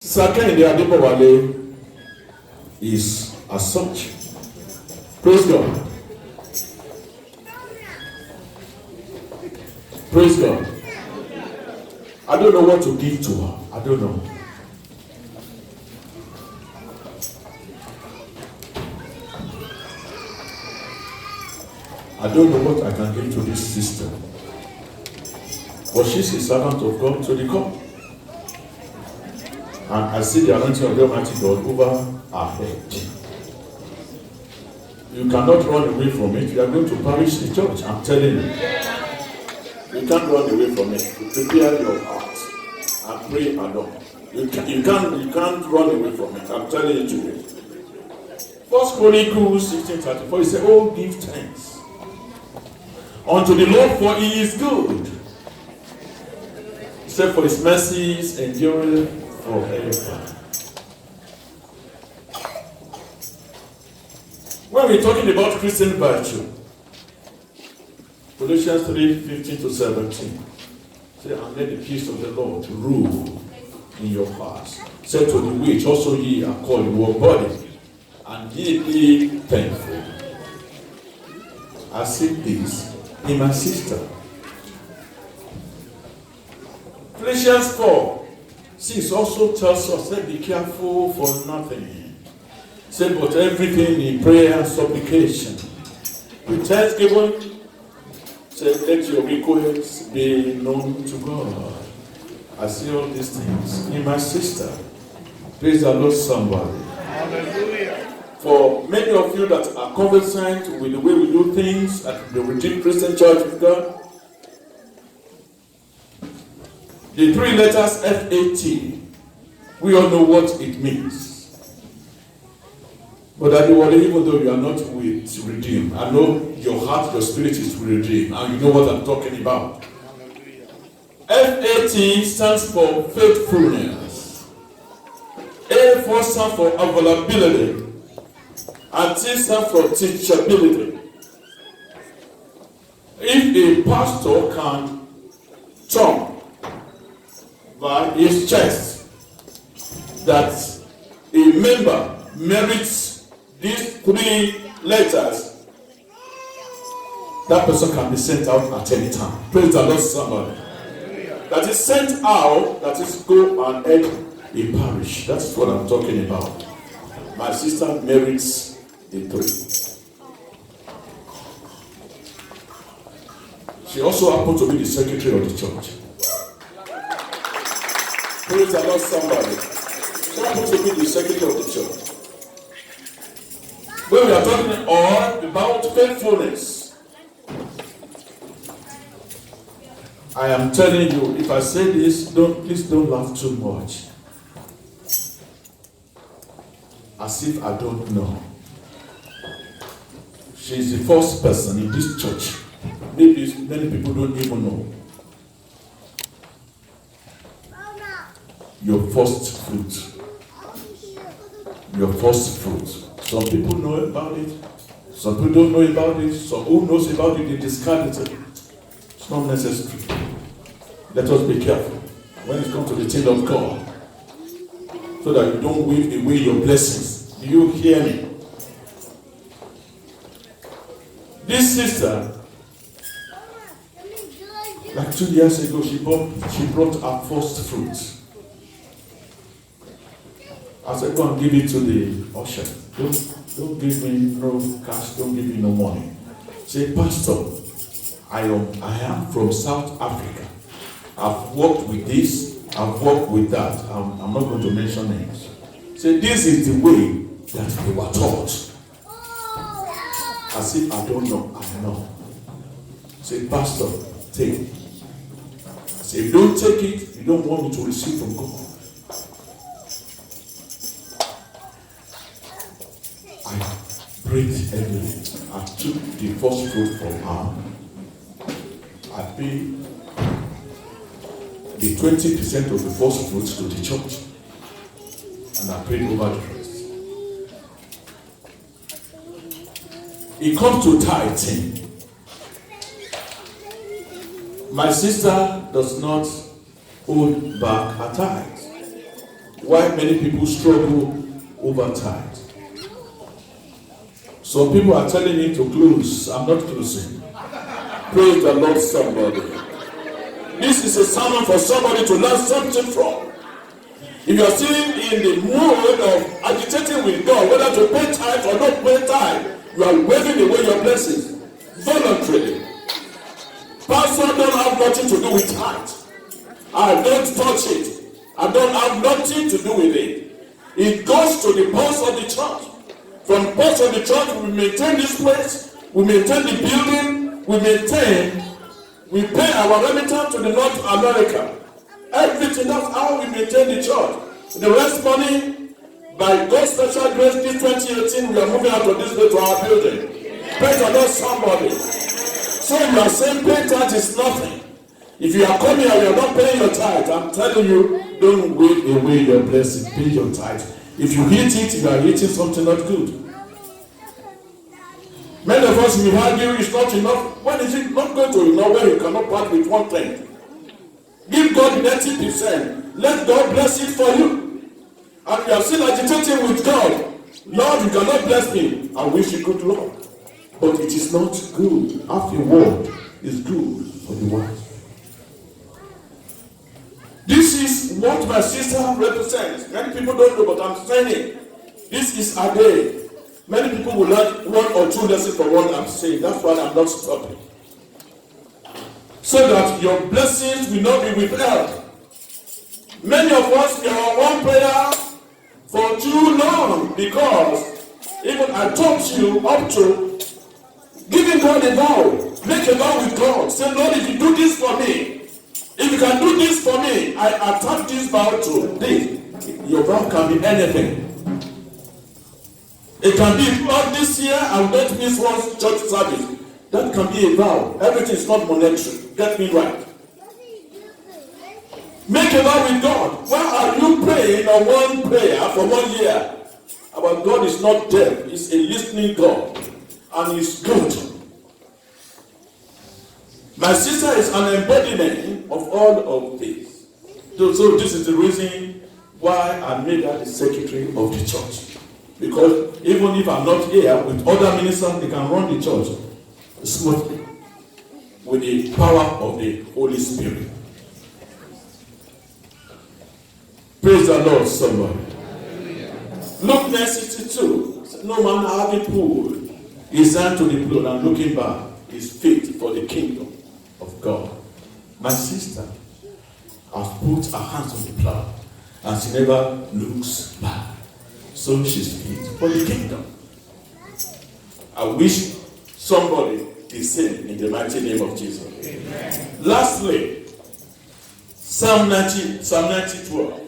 Kehinde Adebowale is as such. Praise God. Praise God. I don't know what to give to her. I don't know. I don't know what I can give to this sister. But she's a servant of God to the core. And I see the anointing of the Almighty God over her head. You cannot run away from it. You are going to perish the church. I'm telling you. You can't run away from it. You prepare your heart and pray along. You can't run away from it. I'm telling you today. First Chronicles 16:34. He said, "Oh, give thanks unto the Lord, for He is good." He said, "For His mercies endure forever." When we're talking about Christian virtue, Colossians 3:15-17, say, "And let the peace of the Lord rule in your hearts. Say, to the which also ye are called in one body, and ye be thankful." I see this in my sister. Ephesians 4:6 also tells us, say, "Be careful for nothing. Say, but everything in prayer and supplication. With thanksgiving, say, let your requests be known to God." I see all these things in my sister. Praise the Lord, somebody. Hallelujah. For many of you that are conversant with the way we do things at the Redeemed Christian Church of God, the three letters FAT, we all know what it means. But even though you are not with Redeem, I know your heart, your spirit is Redeem, and you know what I'm talking about. FAT stands for faithfulness. A for stands for availability, and T stands for teachability. If a pastor can talk by his chest that a member merits these three letters, that person can be sent out at any time. Praise the Lord, somebody. That is sent out, that is go and head a parish. That's what I'm talking about. My sister merits the three. She also happens to be the secretary of the church. Praise the Lord, somebody. She happens to be the secretary of the church. When we are talking all about faithfulness, I am telling you, if I say this, please don't laugh too much. As if I don't know. She is the first person in this church. Maybe many people don't even know. Your first fruit. Your first fruit. Some people know about it. Some people don't know about it. Some who knows about it, they discard it. It's not necessary. Let us be careful when it comes to the thing of God, so that you don't wave away your blessings. Do you hear me? This sister, like 2 years ago, she brought her first fruit. I said, go and give it to the usher. Don't give me no cash, don't give me no money. Say, "Pastor, I am from South Africa. I've worked with this, I've worked with that. I'm not going to mention names." Say, "This is the way that they were taught." As if I don't know, I know. Say, "Pastor, take it." Say, "If you don't take it, you don't want me to receive from God." I breathed heavily. I took the first fruit from her. I paid the 20% of the first fruits to the church, and I prayed over the rest. It comes to tithing. My sister does not hold back her tithes. why many people struggle over tithe. Some people are telling me to close. I'm not closing. Praise the Lord, somebody. This is a sermon for somebody to learn something from. If you are still in the mood of agitating with God, whether to pay tithe or not pay tithe, you are waving away your blessings voluntarily. Pastor don't have nothing to do with tithe. I don't touch it. I don't have nothing to do with it. It goes to the pulse of the church. From the pulse of the church, we maintain this place, we maintain the building, we pay our remittance to the North America. Everything, that's how we maintain the church. The rest money, by God's special grace, this 2018, we are moving out of this way to our building. Pray to Lord somebody. So you are saying pay tithe is nothing. If you are coming and you are not paying your tithe, I'm telling you, don't wave away your blessing. Pay your tithe. If you eat it, you are eating something not good. Many of us will argue it's not enough. When is it not going to enough when you cannot part with 1/10? Give God 90%. Let God bless it for you. And you are still agitating with God. Lord, you cannot bless me. I wish you could, Lord. But it is not good. Half a word is good for the wise. This is what my sister represents. Many people don't know, but I'm saying it. This is a day. Many people will learn 1 or 2 lessons from what I'm saying. That's why I'm not stopping. So that your blessings will not be withheld. Many of us, we are on one prayer for too long because even I taught you up to giving God a vow. Make a vow with God. Say, Lord, if you do this for me, if you can do this for me, I attach this vow to this. Your vow can be anything. It can be, Lord, this year I will not miss one church service. That can be a vow. Everything is not monetary. Get me right. Make a vow with God. Why are you praying on one prayer for 1 year? Our God is not deaf. He's a listening God. And He's good. My sister is an embodiment of all of this. So this is the reason why I made her the secretary of the church. Because even if I'm not here, with other ministers, they can run the church smoothly with the power of the Holy Spirit. Praise the Lord, somebody. Luke 9:62. No man having pulled his hand to the plow and looking back is fit for the kingdom of God. My sister has put her hands on the plow and she never looks back. So she's fit for the kingdom. I wish somebody the same in the mighty name of Jesus. Amen. Lastly, Psalm 90:12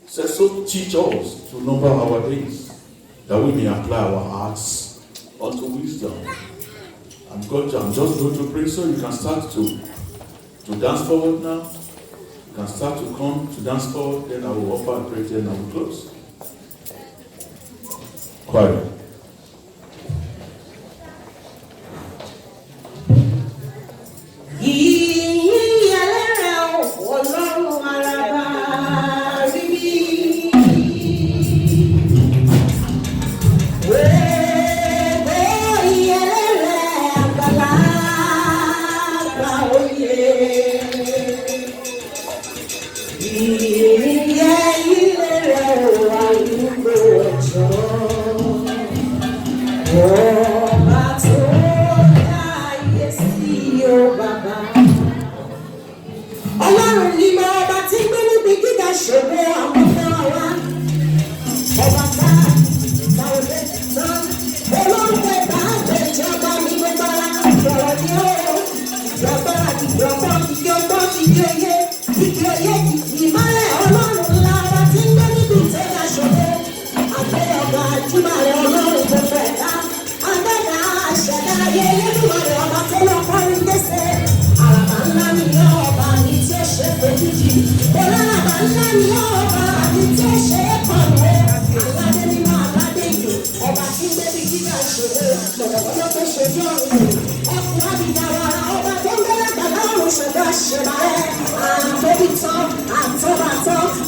says, so teach us to number our days, that we may apply our hearts unto wisdom. I'm just going to pray so you can start to dance forward now. You can start to come to dance forward, then I will offer a prayer, then I will close. Quiet.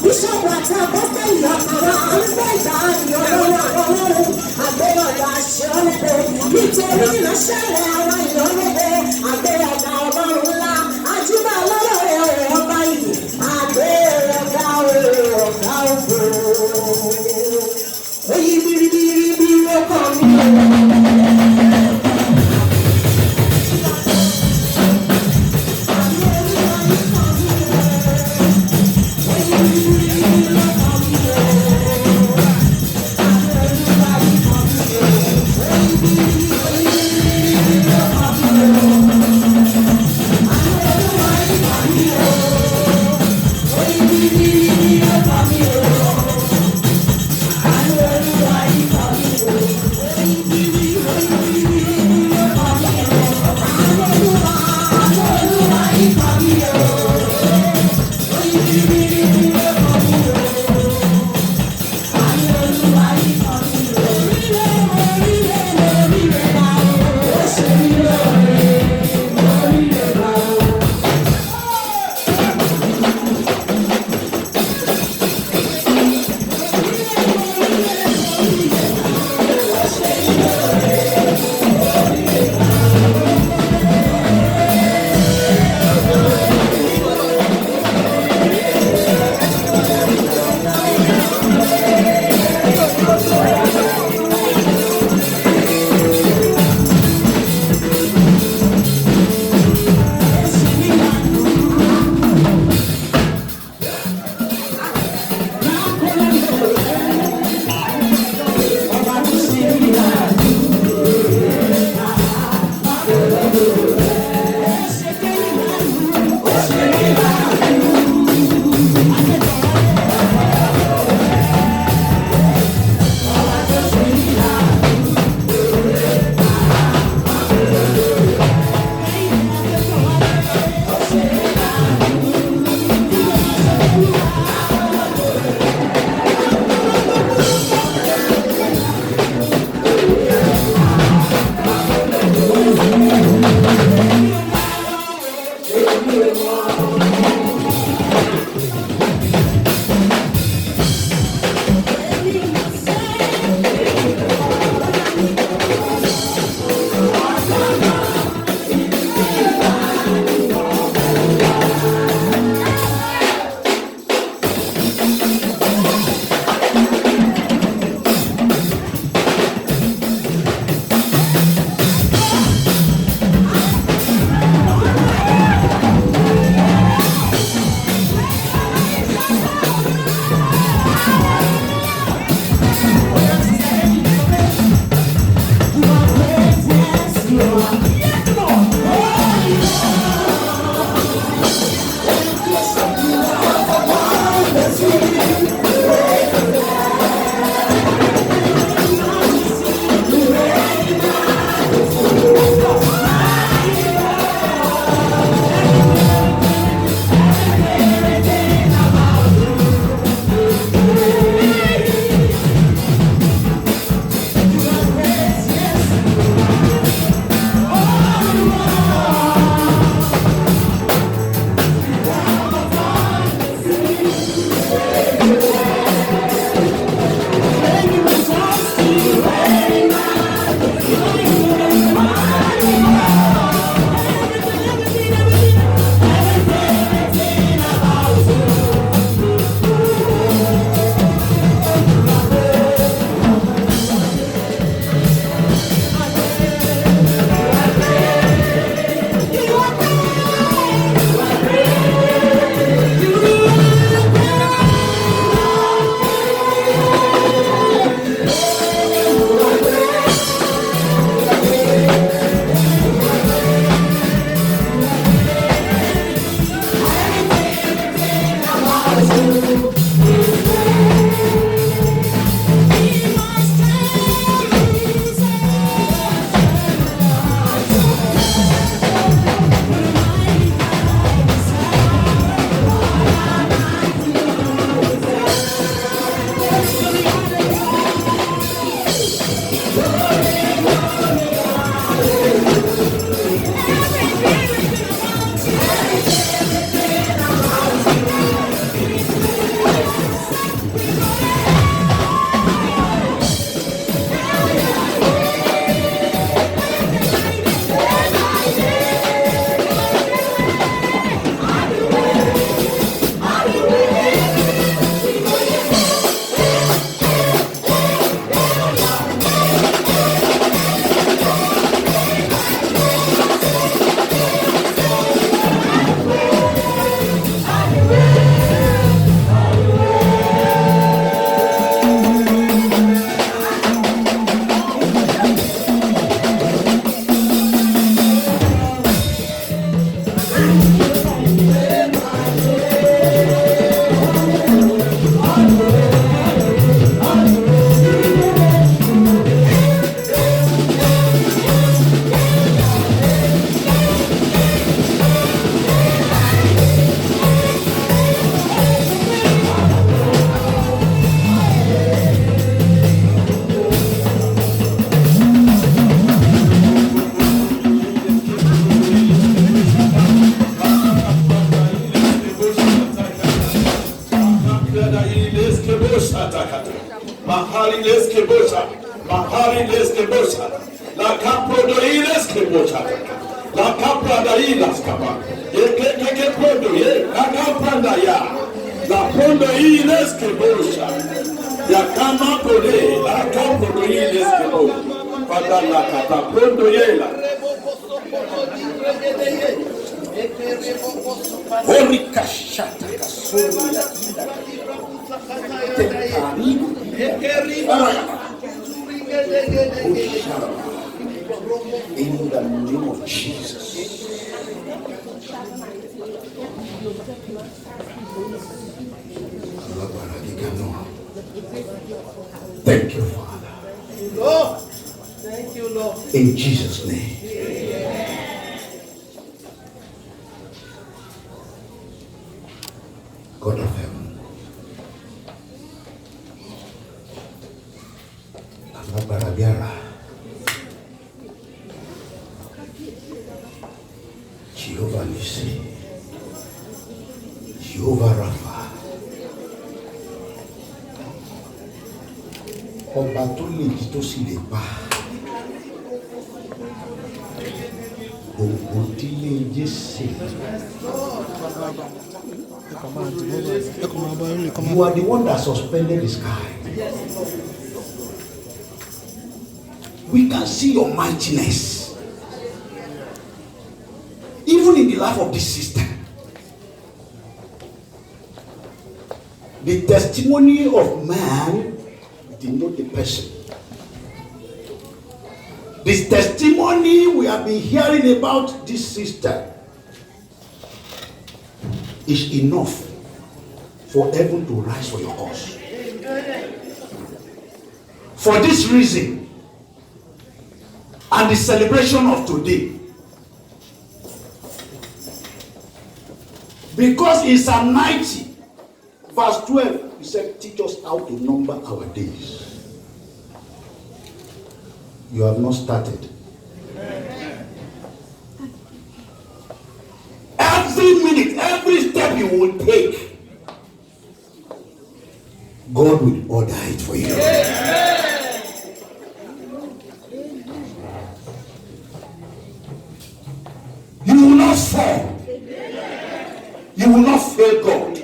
Bishop ṣẹlẹ̀ àwọn ìyọ́lógo àgbéyàgá ọlọ́run ńlá àjùbà lọ́lọ́rẹ̀ ọba yìí àgbéyàgá ọ̀gá ògo. Oyin biribiri ló kàn mí. bosha takata. Mahali leske bosha. Mahali leske bosha. La caprodo leske bosha. La caprada ilaskaba. Ye prodo ye. La capranda ya. La prodo leske bosha. Ya kama pole. La caprodo leske bosha. Pada la capa prodo ye la. Holy kashata kasuri ya in the name of Jesus. Thank you, Father. Lord. Thank you, Lord. In Jesus' name. God of heaven, Alabarabiara, Jehovah Nissi, Jehovah Rapha, ọba tó lè jí tó sì lè pa, gbogbo dílé Jésè. You are the one that suspended the sky. We can see your mightiness. Even in the life of this sister. The testimony of man denotes the person. This testimony we have been hearing about this sister is enough for heaven to rise for your cause. For this reason, and the celebration of today, because in Psalm 90, verse 12, he said, teach us how to number our days. You have not started. Every minute, every step you will take, God will order it for you. You will not fall. You will not fail God.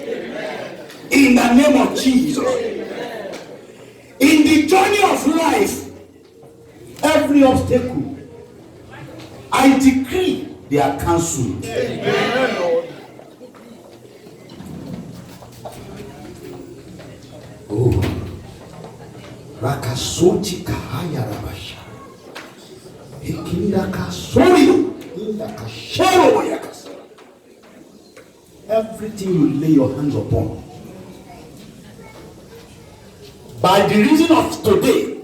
In the name of Jesus. In the journey of life, every obstacle, I decree they are cancelled. Oh, Rakasoti Kahaya Rabasha. Ikinda Kasori, Inda Kashero Yakasa. Everything you lay your hands upon, by the reason of today,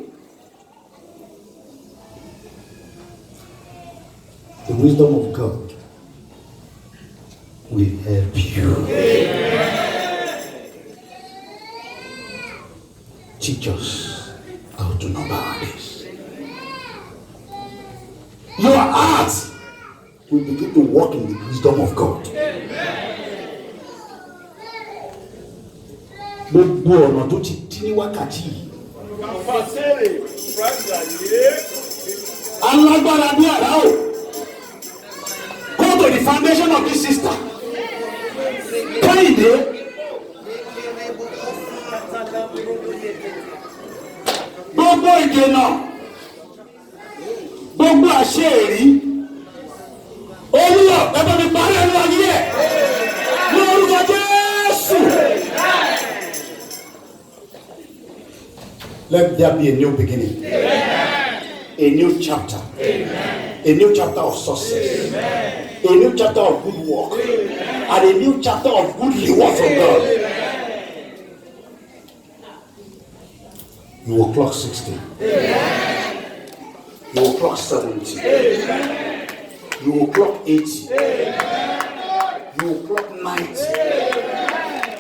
the wisdom of God will help you. Amen. Teach us how to number our days. Your heart will begin to walk in the wisdom of God. Gbogbo ọ̀nà tó ti dí ní wákàtí yìí. Alágbára bí àrá o. Go to the foundation of this sister. Kẹ́hìndé. Gbogbo ìdènà. Gbogbo àṣeyẹrí. Olúwa ẹgbẹ́ mi parí ẹnu ayé ẹ̀. Ní orúkọ Jésù. Let there be a new beginning. Amen. A new chapter. Amen. A new chapter of success. Amen. A new chapter of good work. Amen. And a new chapter of good reward from God. Amen. You will clock 60. Amen. You will clock 70. Amen. You will clock 80. Amen. You will clock 90. Amen.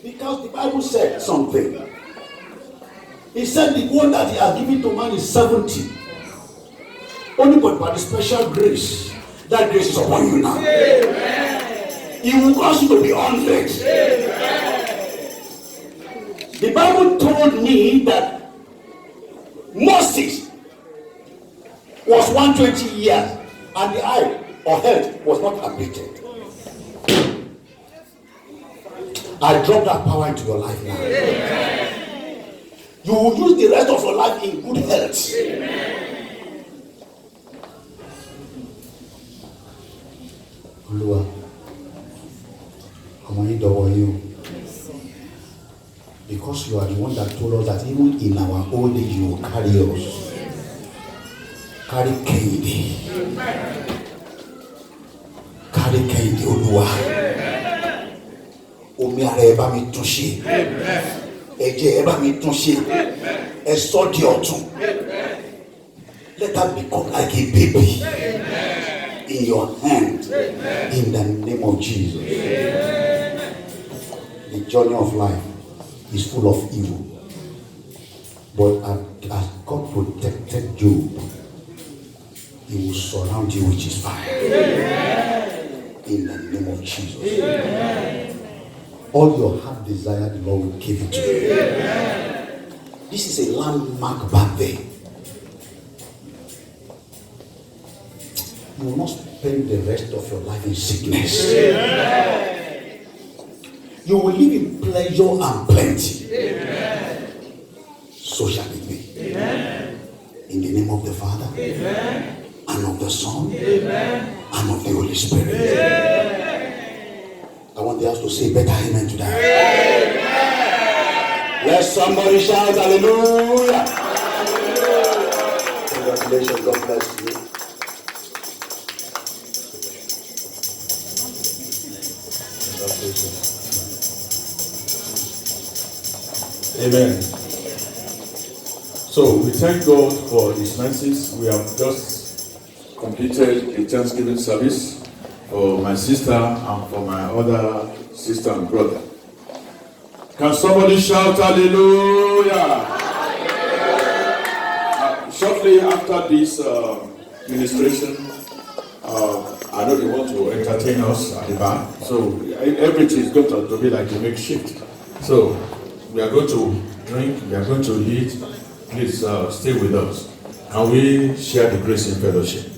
Because the Bible said something. He said the one that he has given to man is 70. Only but by the special grace, that grace is upon you now. Amen. He will cause you to be 100. Amen. The Bible told me that Moses was 120 years and the eye or health was not abated. I drop that power into your life now. Amen. You will use the rest of your life in good health. Olúwa, ọmọ yín dọwọ́ yín o. Because you are the one that told us that even in our old age you will carry us. Carry Kehinde. Carry Kehinde, Olúwa. Omi ara ẹ bá mi tún ṣe. Ẹ̀jẹ̀ ẹ bá mi tún ṣe. Ẹ sọ di ọ̀tun. Let her become like a baby in your hand. In the name of Jesus. The journey of life is full of evil. But as God protected Job, He will surround you with His fire. In the name of Jesus. All your heart desire, the Lord will give it to you. This is a landmark birthday. You will not spend the rest of your life in sickness. You will live in pleasure and plenty. So shall it be. In the name of the Father, and of the Son, and of the Holy Spirit. I want the house to say better amen to that. Let somebody shout hallelujah. Congratulations, God bless you. Amen. So we thank God for His mercies. We have just completed a Thanksgiving service for my sister and for my other sister and brother. Can somebody shout hallelujah? Shortly after this ministration, I know they want to entertain us at the back, so everything is going to be like a makeshift. So we are going to drink, we are going to eat. Please stay with us. And we share the grace in fellowship.